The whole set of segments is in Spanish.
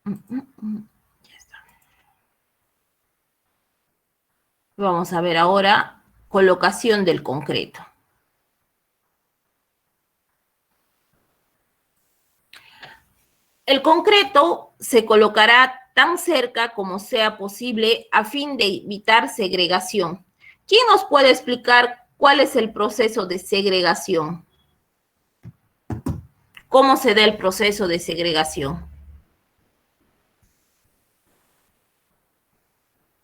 Ya está. Vamos a ver ahora colocación del concreto. El concreto se colocará tan cerca como sea posible a fin de evitar segregación. ¿Quién nos puede explicar cuál es el proceso de segregación? ¿Cómo se da el proceso de segregación?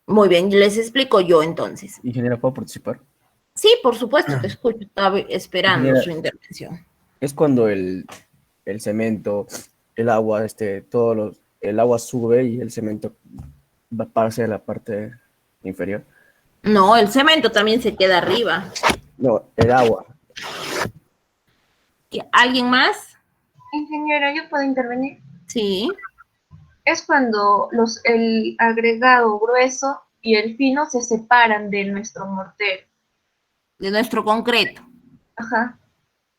Muy bien, les explico yo entonces. Ingeniera, ¿puedo participar? Sí, por supuesto, te escucho, estaba esperando Ingeniera, su intervención. es cuando el cemento, el agua, el agua sube y el cemento va a la parte inferior. No, el cemento también se queda arriba. No, el agua. ¿Alguien más? Ingeniera, ¿yo puedo intervenir? Sí. Es cuando el agregado grueso y el fino se separan de nuestro mortero. De nuestro concreto. Ajá.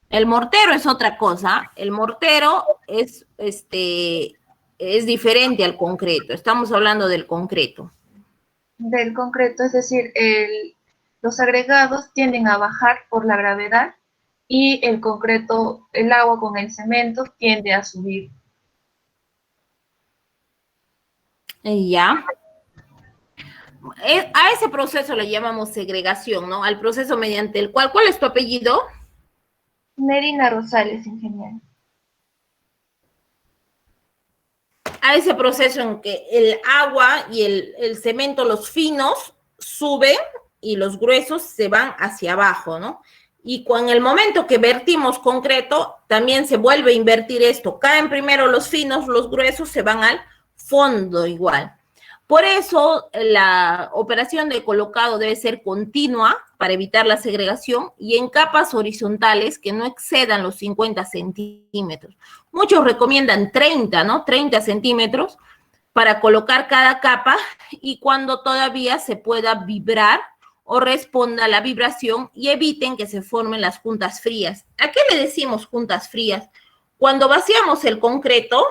El mortero es otra cosa. El mortero es diferente al concreto. Estamos hablando del concreto. Del concreto, es decir, los agregados tienden a bajar por la gravedad y el concreto, el agua con el cemento tiende a subir. Ya. A ese proceso le llamamos segregación, ¿no? Al proceso mediante el cual, ¿cuál es tu apellido? Nerina Rosales, ingeniero. A ese proceso en que el agua y el cemento, los finos, suben y los gruesos se van hacia abajo, ¿no? Y en el momento que vertimos concreto, también se vuelve a invertir esto. Caen primero los finos, los gruesos se van al fondo igual. Por eso la operación de colocado debe ser continua para evitar la segregación y en capas horizontales que no excedan los 50 centímetros. Muchos recomiendan 30, ¿no? 30 centímetros para colocar cada capa y cuando todavía se pueda vibrar o responda a la vibración y eviten que se formen las juntas frías. ¿A qué le decimos juntas frías? Cuando vaciamos el concreto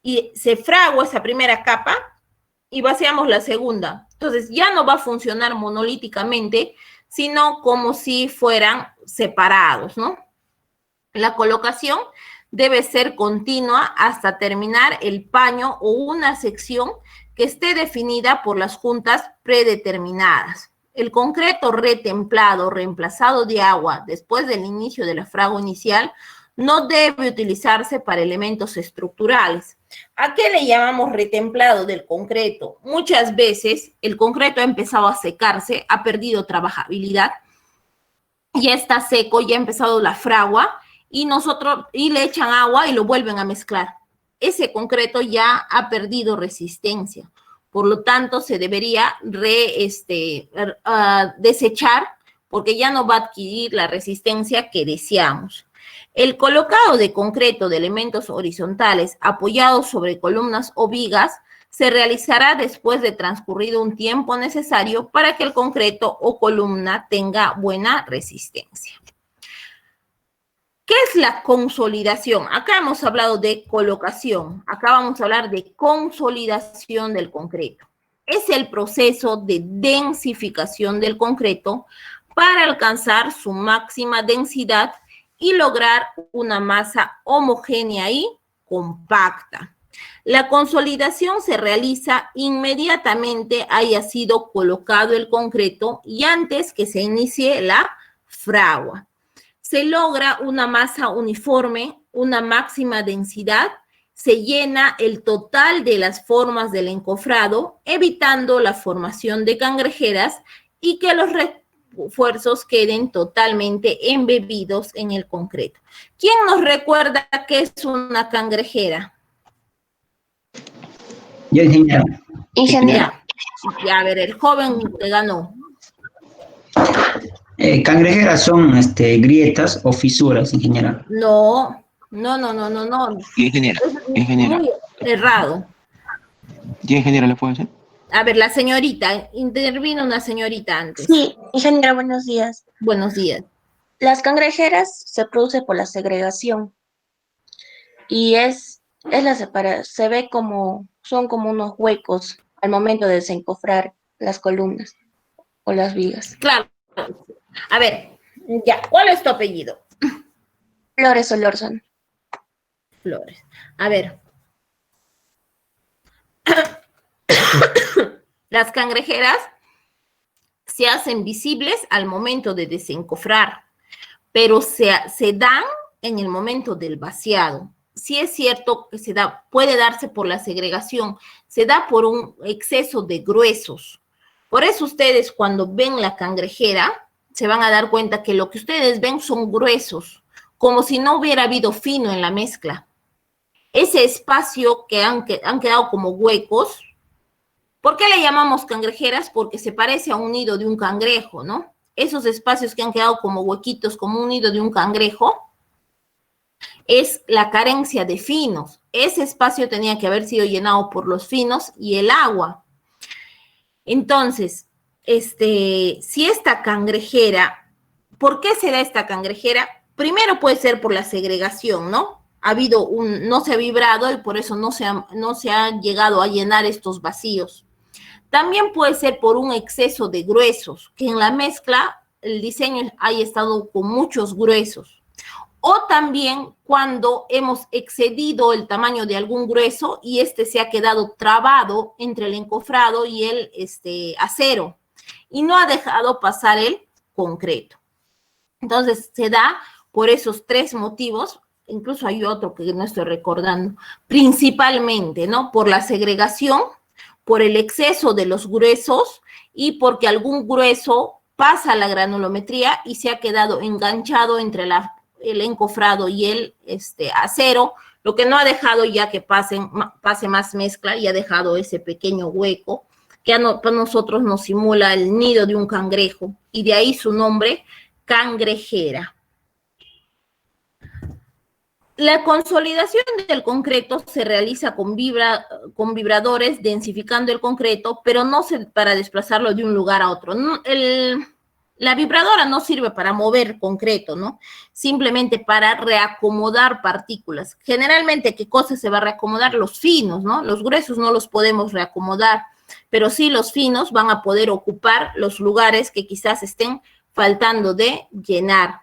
y se fragua esa primera capa, y vaciamos la segunda. Entonces ya no va a funcionar monolíticamente, sino como si fueran separados, ¿no? La colocación debe ser continua hasta terminar el paño o una sección que esté definida por las juntas predeterminadas. El concreto retemplado, reemplazado de agua después del inicio de la fragua inicial, no debe utilizarse para elementos estructurales. ¿A qué le llamamos retemplado del concreto? Muchas veces el concreto ha empezado a secarse, ha perdido trabajabilidad, ya está seco, ya ha empezado la fragua y le echan agua y lo vuelven a mezclar. Ese concreto ya ha perdido resistencia. Por lo tanto, se debería desechar porque ya no va a adquirir la resistencia que deseamos. El colocado de concreto de elementos horizontales apoyados sobre columnas o vigas se realizará después de transcurrido un tiempo necesario para que el concreto o columna tenga buena resistencia. ¿Qué es la consolidación? Acá hemos hablado de colocación, acá vamos a hablar de consolidación del concreto. Es el proceso de densificación del concreto para alcanzar su máxima densidad y lograr una masa homogénea y compacta. La consolidación se realiza inmediatamente haya sido colocado el concreto y antes que se inicie la fragua. Se logra una masa uniforme, una máxima densidad, se llena el total de las formas del encofrado, evitando la formación de cangrejeras y que los refuerzos queden totalmente embebidos en el concreto. ¿Quién nos recuerda qué es una cangrejera? Yo, ingeniero. Ingeniero. Ya, a ver, el joven te ganó. Cangrejeras son grietas o fisuras, ingeniera. No. Ingeniera, Es ingeniera. muy errado. ¿Ya, ingeniera, le puedo hacer? A ver, la señorita, intervino una señorita antes. Sí, ingeniera, buenos días. Buenos días. Las cangrejeras se producen por la segregación y es Es la separación, se ve como, son como unos huecos al momento de desencofrar las columnas o las vigas. Claro. A ver, ya, ¿cuál es tu apellido? Flores Solórzano. Flores. A ver. Las cangrejeras se hacen visibles al momento de desencofrar, pero se dan en el momento del vaciado. Sí es cierto que puede darse por la segregación, se da por un exceso de gruesos. Por eso ustedes cuando ven la cangrejera, se van a dar cuenta que lo que ustedes ven son gruesos, como si no hubiera habido fino en la mezcla. Ese espacio que han quedado como huecos. ¿Por qué le llamamos cangrejeras? Porque se parece a un nido de un cangrejo, ¿no? Esos espacios que han quedado como huequitos, como un nido de un cangrejo, es la carencia de finos. Ese espacio tenía que haber sido llenado por los finos y el agua. Entonces, si esta cangrejera, ¿por qué será esta cangrejera? Primero puede ser por la segregación, ¿no? No se ha vibrado y por eso no se ha llegado a llenar estos vacíos. También puede ser por un exceso de gruesos, que en la mezcla el diseño haya estado con muchos gruesos. O también cuando hemos excedido el tamaño de algún grueso y se ha quedado trabado entre el encofrado y el acero y no ha dejado pasar el concreto. Entonces se da por esos tres motivos, incluso hay otro que no estoy recordando, principalmente, ¿no? Por la segregación, por el exceso de los gruesos y porque algún grueso pasa la granulometría y se ha quedado enganchado entre el encofrado y el acero, lo que no ha dejado ya que pase más mezcla y ha dejado ese pequeño hueco que para nosotros nos simula el nido de un cangrejo y de ahí su nombre, cangrejera. La consolidación del concreto se realiza con vibradores, densificando el concreto, pero no para desplazarlo de un lugar a otro. La vibradora no sirve para mover concreto, ¿no? Simplemente para reacomodar partículas. Generalmente, ¿qué cosa se va a reacomodar? Los finos, ¿no? Los gruesos no los podemos reacomodar, pero sí los finos van a poder ocupar los lugares que quizás estén faltando de llenar.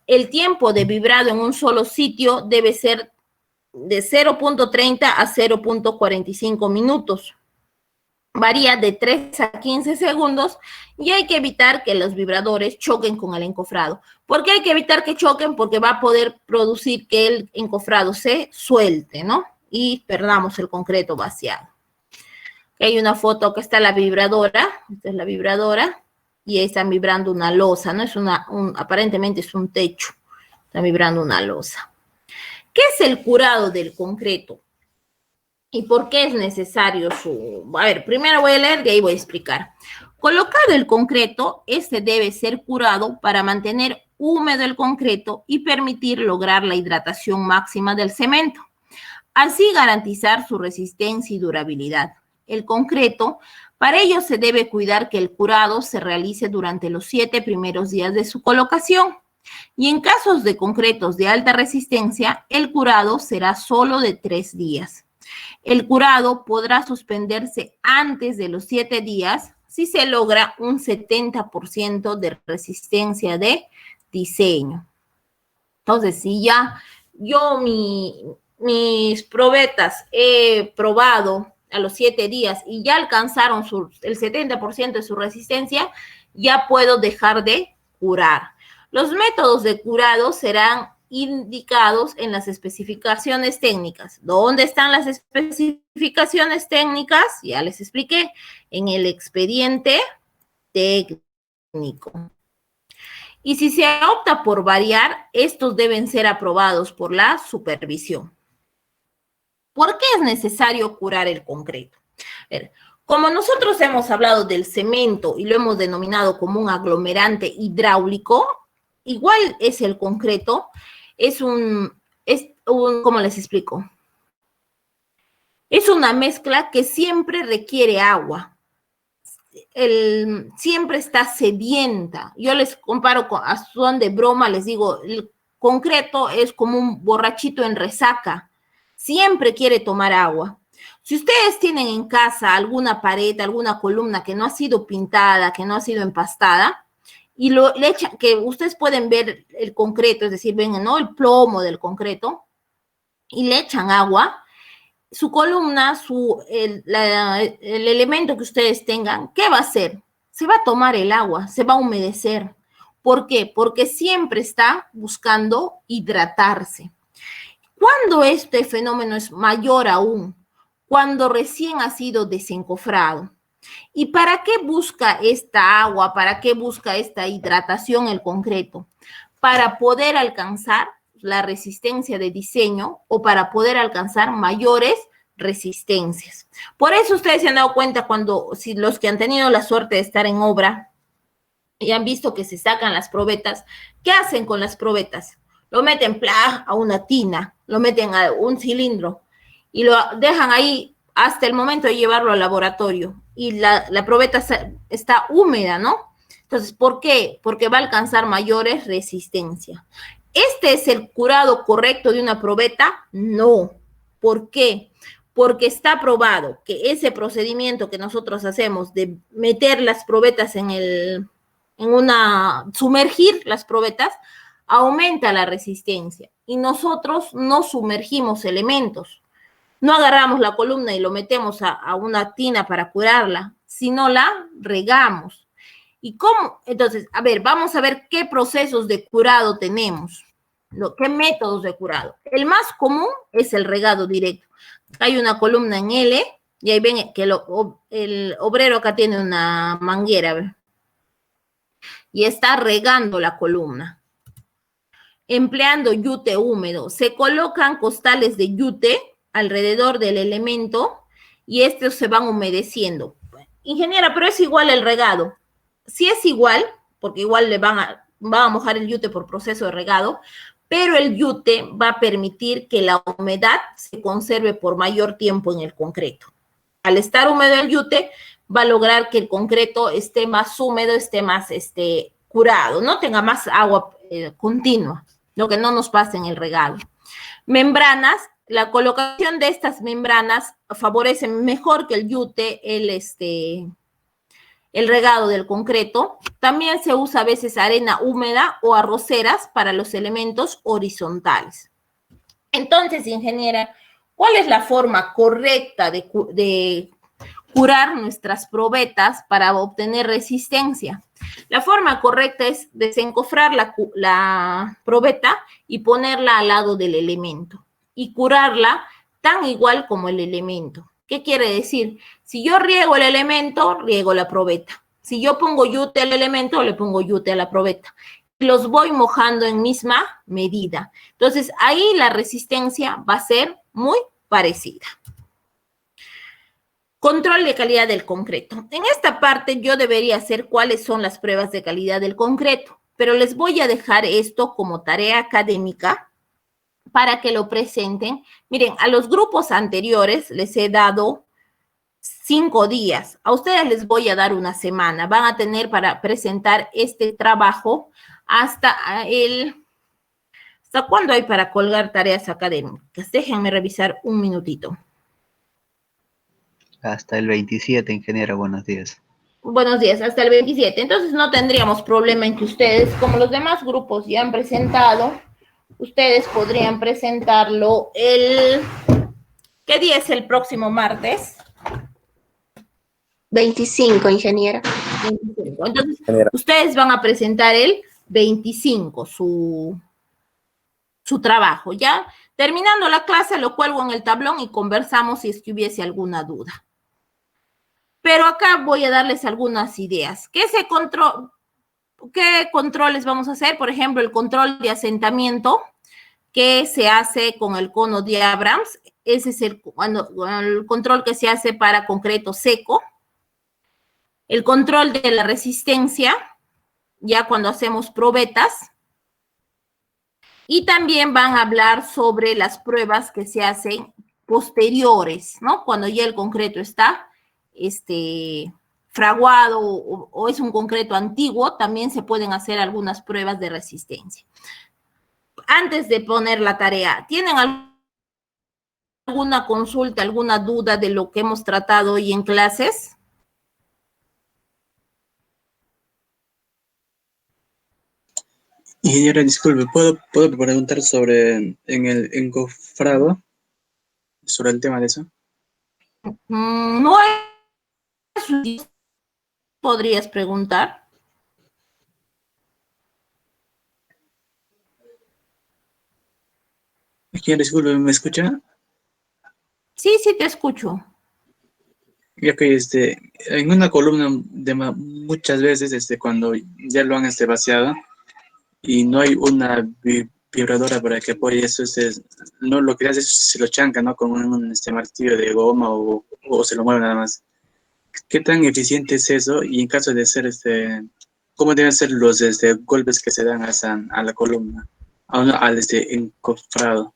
El tiempo de vibrado en un solo sitio debe ser de 0.30 a 0.45 minutos. Varía de 3 a 15 segundos y hay que evitar que los vibradores choquen con el encofrado. ¿Por qué hay que evitar que choquen? Porque va a poder producir que el encofrado se suelte, ¿no? Y perdamos el concreto vaciado. Hay una foto que está la vibradora, esta es la vibradora. Y ahí están vibrando una losa, ¿no? Aparentemente es un techo. Están vibrando una losa. ¿Qué es el curado del concreto? ¿Y por qué es necesario A ver, primero voy a leer y ahí voy a explicar. Colocado el concreto, debe ser curado para mantener húmedo el concreto y permitir lograr la hidratación máxima del cemento. Así garantizar su resistencia y durabilidad. El concreto, para ello se debe cuidar que el curado se realice durante los 7 primeros días de su colocación. Y en casos de concretos de alta resistencia, el curado será solo de 3 días. El curado podrá suspenderse antes de los 7 días si se logra un 70% de resistencia de diseño. Entonces, si ya yo mis probetas he probado a los 7 días y ya alcanzaron el 70% de su resistencia, ya puedo dejar de curar. Los métodos de curado serán indicados en las especificaciones técnicas. ¿Dónde están las especificaciones técnicas? Ya les expliqué, en el expediente técnico. Y si se opta por variar, estos deben ser aprobados por la supervisión. ¿Por qué es necesario curar el concreto? A ver, como nosotros hemos hablado del cemento y lo hemos denominado como un aglomerante hidráulico, igual es el concreto, ¿cómo les explico? Es una mezcla que siempre requiere agua. Siempre está sedienta. Yo les comparo a son de broma, les digo, el concreto es como un borrachito en resaca. siempre quiere tomar agua. Si ustedes tienen en casa alguna pared, alguna columna que no ha sido pintada, que no ha sido empastada, y le echan, que ustedes pueden ver el concreto, es decir, ven, ¿no?, el plomo del concreto, y le echan agua, su columna, el elemento que ustedes tengan, ¿qué va a hacer? Se va a tomar el agua, se va a humedecer. ¿Por qué? Porque siempre está buscando hidratarse. ¿Cuándo este fenómeno es mayor aún? Cuando recién ha sido desencofrado. ¿Y para qué busca esta agua? ¿Para qué busca esta hidratación el concreto? Para poder alcanzar la resistencia de diseño o para poder alcanzar mayores resistencias. Por eso ustedes se han dado cuenta si los que han tenido la suerte de estar en obra y han visto que se sacan las probetas, ¿qué hacen con las probetas? Lo meten a una tina, lo meten a un cilindro y lo dejan ahí hasta el momento de llevarlo al laboratorio y la probeta está húmeda, ¿no? Entonces, ¿por qué? Porque va a alcanzar mayores resistencias. ¿Este es el curado correcto de una probeta? No. ¿Por qué? Porque está probado que ese procedimiento que nosotros hacemos de meter las probetas sumergir las probetas, aumenta la resistencia. Y nosotros no sumergimos elementos. No agarramos la columna y lo metemos a una tina para curarla, sino la regamos. ¿Y cómo? Entonces, a ver, vamos a ver qué procesos de curado tenemos. ¿Qué métodos de curado? El más común es el regado directo. Hay una columna en L y ahí ven que el obrero acá tiene una manguera, ¿ver? Y está regando la columna. Empleando yute húmedo. Se colocan costales de yute alrededor del elemento y estos se van humedeciendo. Ingeniera, pero es igual el regado. Sí es igual, porque igual le van a mojar el yute por proceso de regado, pero el yute va a permitir que la humedad se conserve por mayor tiempo en el concreto. Al estar húmedo el yute, va a lograr que el concreto esté más húmedo, esté más curado, no tenga más agua continua, lo que no nos pasa en el regado. Membranas, la colocación de estas membranas favorece mejor que el yute, el regado del concreto. También se usa a veces arena húmeda o arroceras para los elementos horizontales. Entonces, ingeniera, ¿cuál es la forma correcta de curar nuestras probetas para obtener resistencia? La forma correcta es desencofrar la probeta y ponerla al lado del elemento y curarla tan igual como el elemento. ¿Qué quiere decir? Si yo riego el elemento, riego la probeta. Si yo pongo yute al elemento, le pongo yute a la probeta. Los voy mojando en misma medida. Entonces, ahí la resistencia va a ser muy parecida. Control de calidad del concreto. En esta parte yo debería hacer cuáles son las pruebas de calidad del concreto, pero les voy a dejar esto como tarea académica para que lo presenten. Miren, a los grupos anteriores les he dado 5 días. A ustedes les voy a dar una semana. Van a tener para presentar este trabajo hasta ¿Hasta cuándo hay para colgar tareas académicas? Déjenme revisar un minutito. Hasta el 27, ingeniera, buenos días. Buenos días, hasta el 27. Entonces no tendríamos problema en que ustedes, como los demás grupos ya han presentado, ustedes podrían presentarlo ¿qué día es el próximo martes? 25, ingeniera. 25. Entonces, ustedes van a presentar el 25 su trabajo. Ya terminando la clase lo cuelgo en el tablón y conversamos si es que hubiese alguna duda. Pero acá voy a darles algunas ideas. ¿Qué controles vamos a hacer? Por ejemplo, el control de asentamiento que se hace con el cono de Abrams. Ese es el control que se hace para concreto seco. El control de la resistencia, ya cuando hacemos probetas. Y también van a hablar sobre las pruebas que se hacen posteriores, ¿no? Cuando ya el concreto está fraguado o es un concreto antiguo, también se pueden hacer algunas pruebas de resistencia. Antes de poner la tarea, ¿tienen alguna consulta, alguna duda de lo que hemos tratado hoy en clases? Ingeniera, disculpe, ¿puedo preguntar sobre en el encofrado, sobre el tema de eso? No es, podrías preguntar. Ingeniera, disculpe, ¿me escucha? Sí, sí te escucho. Ya que en una columna muchas veces cuando ya lo han vaciado y no hay una vibradora para que apoye eso, no lo que hace es se lo chanca, ¿no? Con un martillo de goma o se lo mueve nada más. ¿Qué tan eficiente es eso? Y en caso de ser ¿cómo deben ser los golpes que se dan a la columna, al encofrado?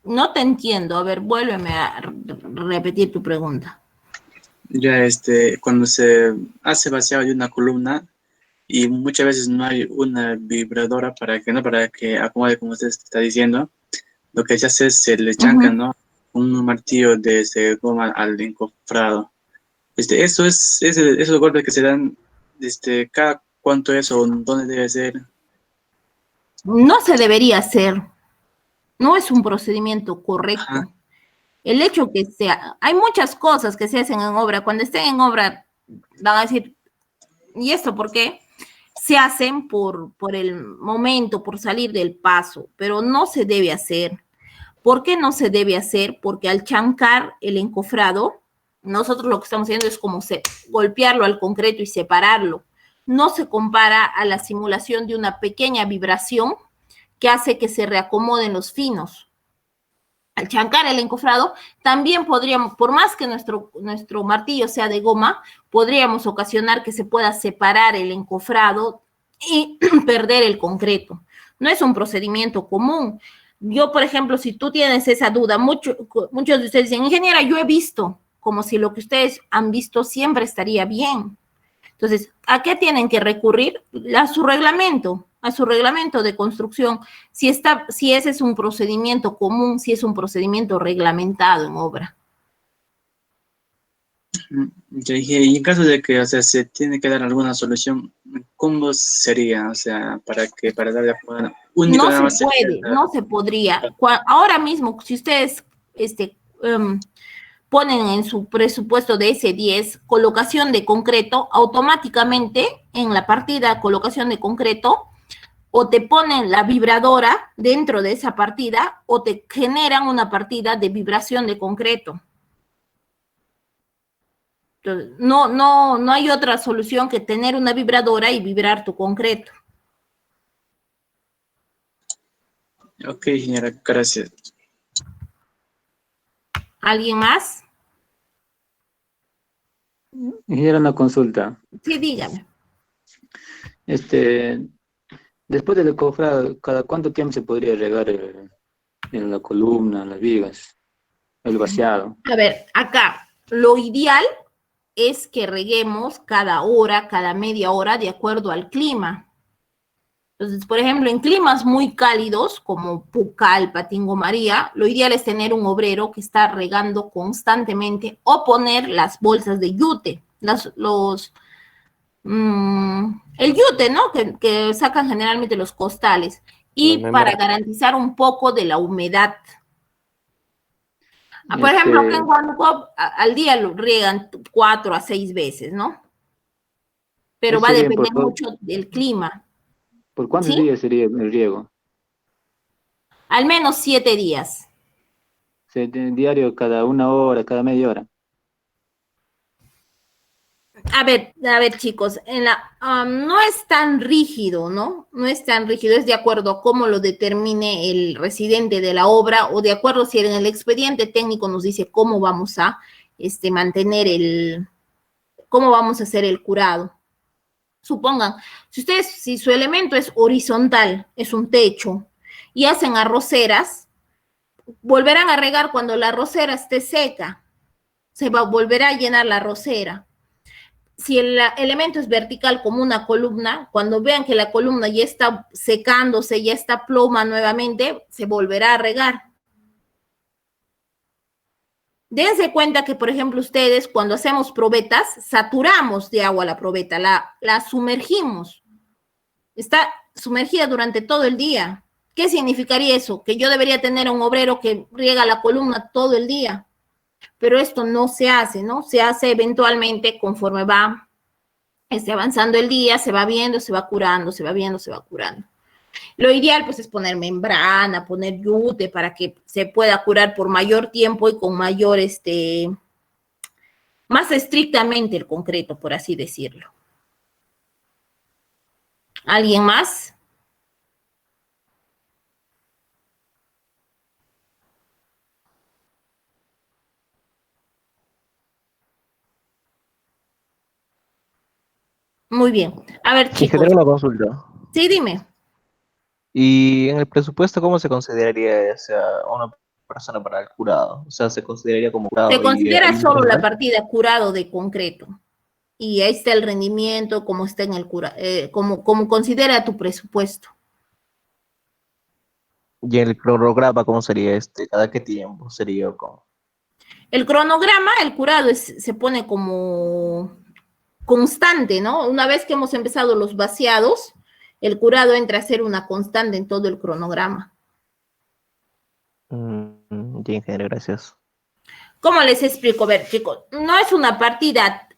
No te entiendo. A ver, vuélveme a repetir tu pregunta. Ya cuando se hace vaciado de una columna y muchas veces no hay una vibradora para que acomode como usted está diciendo, lo que se hace es se le chanca, ¿no? Un martillo de goma al encofrado. Esos golpes que se dan, cada cuánto es o dónde debe ser. No se debería hacer. No es un procedimiento correcto. Ajá. El hecho que sea, hay muchas cosas que se hacen en obra. Cuando estén en obra, van a decir, ¿y esto por qué? Se hacen por el momento, por salir del paso, pero no se debe hacer. ¿Por qué no se debe hacer? Porque al chancar el encofrado, nosotros lo que estamos haciendo es como golpearlo al concreto y separarlo. No se compara a la simulación de una pequeña vibración que hace que se reacomoden los finos. Al chancar el encofrado, también podríamos, por más que nuestro martillo sea de goma, podríamos ocasionar que se pueda separar el encofrado y perder el concreto. No es un procedimiento común. Yo, por ejemplo, si tú tienes esa duda, muchos de ustedes dicen, ingeniera, yo he visto, como si lo que ustedes han visto siempre estaría bien. Entonces, ¿a qué tienen que recurrir? A su reglamento de construcción, si ese es un procedimiento común, si es un procedimiento reglamentado en obra. Y en caso de que, se tiene que dar alguna solución, ¿cómo sería? Para darle a único No nada se más puede, no se podría. Ahora mismo, si ustedes ponen en su presupuesto de S10 colocación de concreto, automáticamente en la partida colocación de concreto, o te ponen la vibradora dentro de esa partida, o te generan una partida de vibración de concreto. Entonces, no hay otra solución que tener una vibradora y vibrar tu concreto. Ok, señora, gracias. ¿Alguien más? Ingeniera, una consulta. Sí, dígame. Después del encofrado, ¿cada cuánto tiempo se podría regar en la columna, las vigas, el vaciado? A ver, acá, lo ideal es que reguemos cada hora, cada media hora, de acuerdo al clima. Entonces, por ejemplo, en climas muy cálidos, como Pucallpa, Tingo María, lo ideal es tener un obrero que está regando constantemente o poner las bolsas de yute, el yute, ¿no? Que sacan generalmente los costales, y para garantizar un poco de la humedad. Por ejemplo, acá en Huánuco al día lo riegan 4 a 6 veces, ¿no? Pero va a depender mucho del clima. ¿Por cuántos ¿Sí? días sería el riego? Al menos 7 días. Diario, cada una hora, cada media hora. A ver, chicos, no es tan rígido, ¿no? No es tan rígido, es de acuerdo a cómo lo determine el residente de la obra, o de acuerdo si en el expediente técnico nos dice cómo vamos a cómo vamos a hacer el curado. Supongan, si su elemento es horizontal, es un techo, y hacen arroceras, volverán a regar cuando la arrocera esté seca. Se volverá a llenar la arrocera. si el elemento es vertical como una columna, cuando vean que la columna ya está secándose, ya está ploma nuevamente, se volverá a regar. Dense cuenta que, por ejemplo, ustedes cuando hacemos probetas, saturamos de agua la probeta, la sumergimos. Está sumergida durante todo el día. ¿Qué significaría eso? Que yo debería tener a un obrero que riega la columna todo el día. Pero esto no se hace, ¿no? Se hace eventualmente conforme va avanzando el día, se va viendo, se va curando, se va viendo, se va curando. Lo ideal, pues, es poner membrana, poner yute para que se pueda curar por mayor tiempo y con mayor, más estrictamente el concreto, por así decirlo. ¿Alguien más? Muy bien. A ver, En chicos. general, una consulta. Sí, dime. ¿Y en el presupuesto cómo se consideraría una persona para el curado? O sea, ¿se consideraría como curado Se considera y solo la personal? partida curado de concreto. Y ahí está el rendimiento, cómo está en el como considera tu presupuesto. ¿Y el cronograma cómo sería ¿Cada qué tiempo sería o cómo? El cronograma, el curado se pone como constante, ¿no? Una vez que hemos empezado los vaciados, el curado entra a ser una constante en todo el cronograma. Ya, ingeniero, gracias. ¿Cómo les explico? A ver, chicos, no es una partida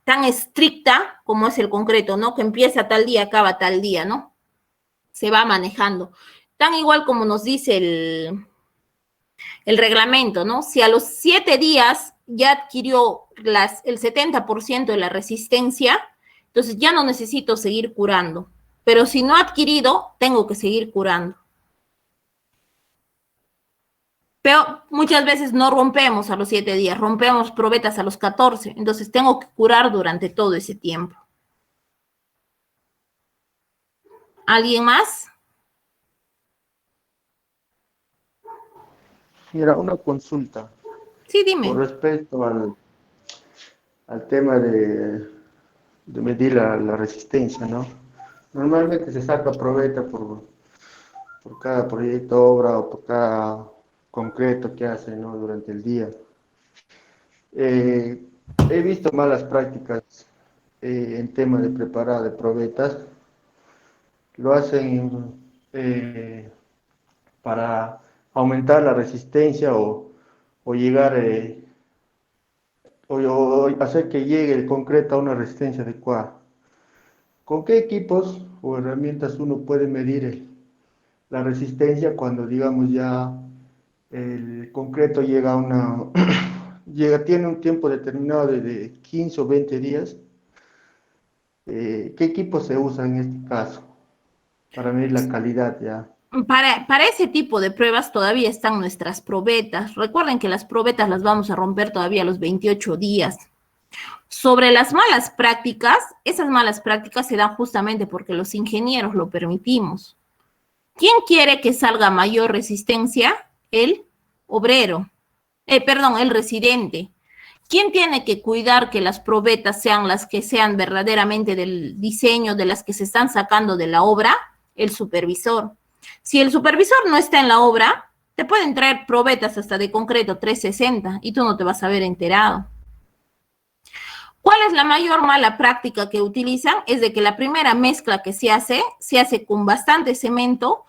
tan estricta como es el concreto, ¿no? Que empieza tal día, acaba tal día, ¿no? Se va manejando. Tan igual como nos dice el reglamento, ¿no? Si a los 7 días ya adquirió el 70% de la resistencia, entonces ya no necesito seguir curando. Pero si no ha adquirido, tengo que seguir curando. Pero muchas veces no rompemos a los 7 días, rompemos probetas a los 14, entonces tengo que curar durante todo ese tiempo. ¿Alguien más? Mira, una consulta. Sí, dime. Con respecto al tema de medir la resistencia, ¿no? Normalmente se saca probeta por cada proyecto, obra o por cada concreto que hace, ¿no? Durante el día. He visto malas prácticas en tema de preparado de probetas. Lo hacen para aumentar la resistencia o llegar o hacer que llegue el concreto a una resistencia adecuada. ¿Con qué equipos o herramientas uno puede medir la resistencia cuando, digamos, ya el concreto llega a tiene un tiempo determinado de 15 o 20 días? ¿Qué equipos se usan en este caso para medir la calidad ya? Para ese tipo de pruebas todavía están nuestras probetas. Recuerden que las probetas las vamos a romper todavía a los 28 días. Sobre las malas prácticas, esas malas prácticas se dan justamente porque los ingenieros lo permitimos. ¿Quién quiere que salga mayor resistencia? El obrero. El residente. ¿Quién tiene que cuidar que las probetas sean las que sean verdaderamente del diseño, de las que se están sacando de la obra? El supervisor. Si el supervisor no está en la obra, te pueden traer probetas hasta de concreto 360 y tú no te vas a haber enterado. ¿Cuál es la mayor mala práctica que utilizan? Es de que la primera mezcla que se hace con bastante cemento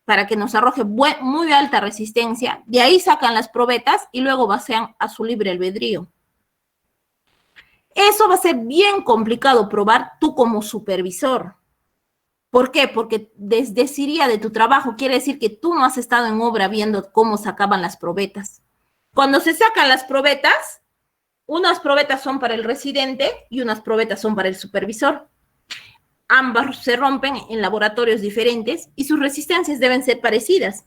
para que nos arroje muy alta resistencia. De ahí sacan las probetas y luego vacían a su libre albedrío. Eso va a ser bien complicado probar tú como supervisor. ¿Por qué? Porque desdeciría de tu trabajo. Quiere decir que tú no has estado en obra viendo cómo sacaban las probetas. Cuando se sacan las probetas, unas probetas son para el residente y unas probetas son para el supervisor. Ambas se rompen en laboratorios diferentes y sus resistencias deben ser parecidas.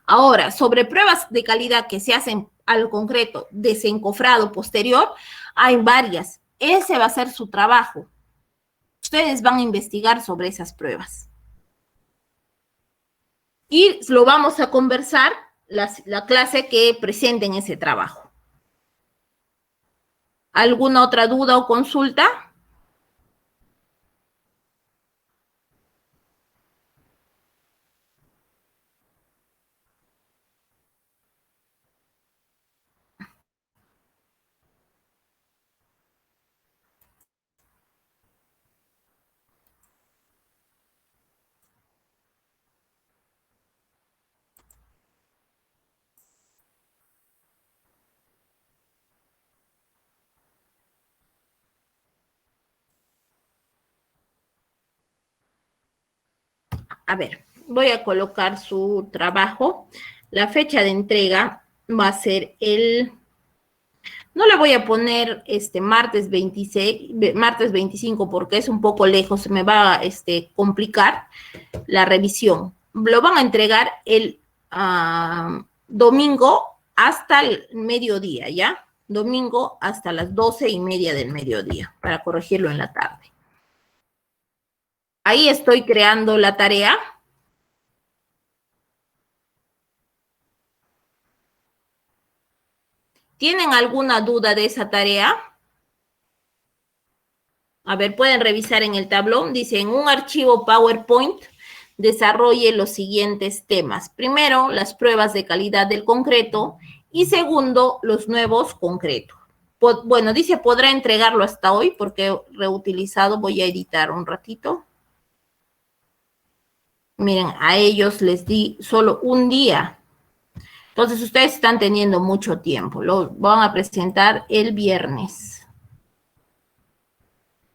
Ahora, sobre pruebas de calidad que se hacen al concreto desencofrado posterior, hay varias. Ese va a ser su trabajo. Ustedes van a investigar sobre esas pruebas. Y lo vamos a conversar la clase que presenten ese trabajo. ¿Alguna otra duda o consulta? A ver, voy a colocar su trabajo. La fecha de entrega va a ser no le voy a poner martes 26, martes 25 porque es un poco lejos, se me va a complicar la revisión. Lo van a entregar el domingo hasta el mediodía, ¿ya? Domingo hasta las 12:30 del mediodía, para corregirlo en la tarde. Ahí estoy creando la tarea. ¿Tienen alguna duda de esa tarea? A ver, pueden revisar en el tablón. Dice, en un archivo PowerPoint, desarrolle los siguientes temas. Primero, las pruebas de calidad del concreto. Y segundo, los nuevos concretos. Bueno, dice, podrá entregarlo hasta hoy porque he reutilizado. Voy a editar un ratito. Miren, a ellos les di solo un día. Entonces, ustedes están teniendo mucho tiempo. Lo van a presentar el viernes.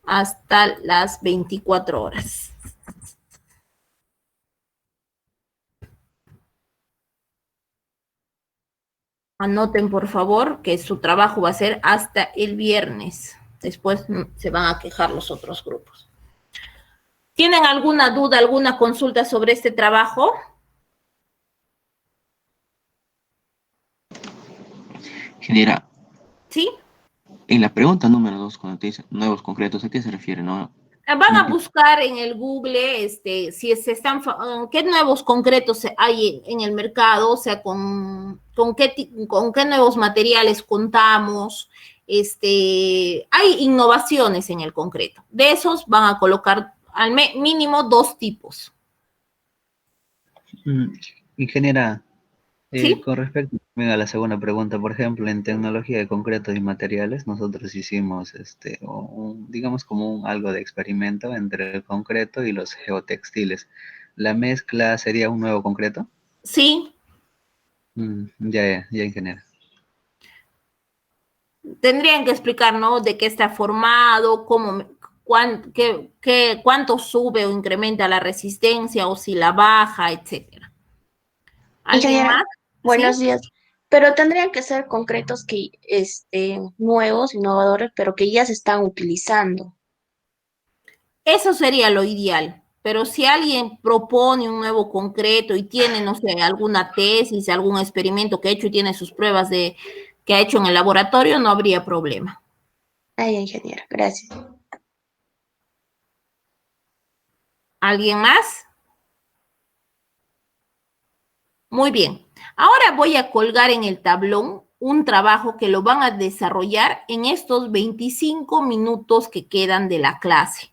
Hasta las 24 horas. Anoten, por favor, que su trabajo va a ser hasta el viernes. Después se van a quejar los otros grupos. ¿Tienen alguna duda, alguna consulta sobre este trabajo? Ingeniera. ¿Sí? En la pregunta número 2, cuando te dice nuevos concretos, ¿a qué se refiere? ¿No? Van a buscar en el Google si se están, qué nuevos concretos hay en el mercado, o sea, con qué nuevos materiales contamos. Hay innovaciones en el concreto. De esos van a colocar al mínimo 2 tipos. Ingeniera, ¿sí? Con respecto a la segunda pregunta, por ejemplo, en tecnología de concretos y materiales, nosotros hicimos, digamos como algo de experimento entre el concreto y los geotextiles. ¿La mezcla sería un nuevo concreto? Sí. Ya, ingeniera. Tendrían que explicar, ¿no? De qué está formado, cuánto sube o incrementa la resistencia, o si la baja, etcétera. ¿Alguien más? Buenos días. Pero tendrían que ser concretos que nuevos, innovadores, pero que ya se están utilizando. Eso sería lo ideal. Pero si alguien propone un nuevo concreto y tiene, no sé, alguna tesis, algún experimento que ha hecho y tiene sus pruebas que ha hecho en el laboratorio, no habría problema. Ay, ingeniera, gracias. ¿Alguien más? Muy bien. Ahora voy a colgar en el tablón un trabajo que lo van a desarrollar en estos 25 minutos que quedan de la clase.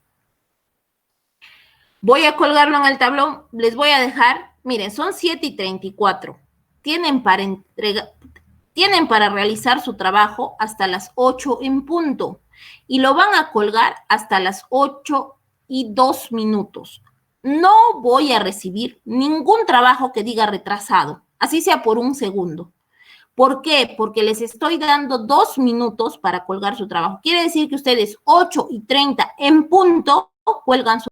Voy a colgarlo en el tablón. Les voy a dejar, miren, son 7:34. Tienen para realizar su trabajo hasta las 8 en punto. Y lo van a colgar hasta las 8:02. No voy a recibir ningún trabajo que diga retrasado, así sea por 1 segundo. ¿Por qué? Porque les estoy dando 2 minutos para colgar su trabajo. Quiere decir que ustedes 8:30 en punto cuelgan su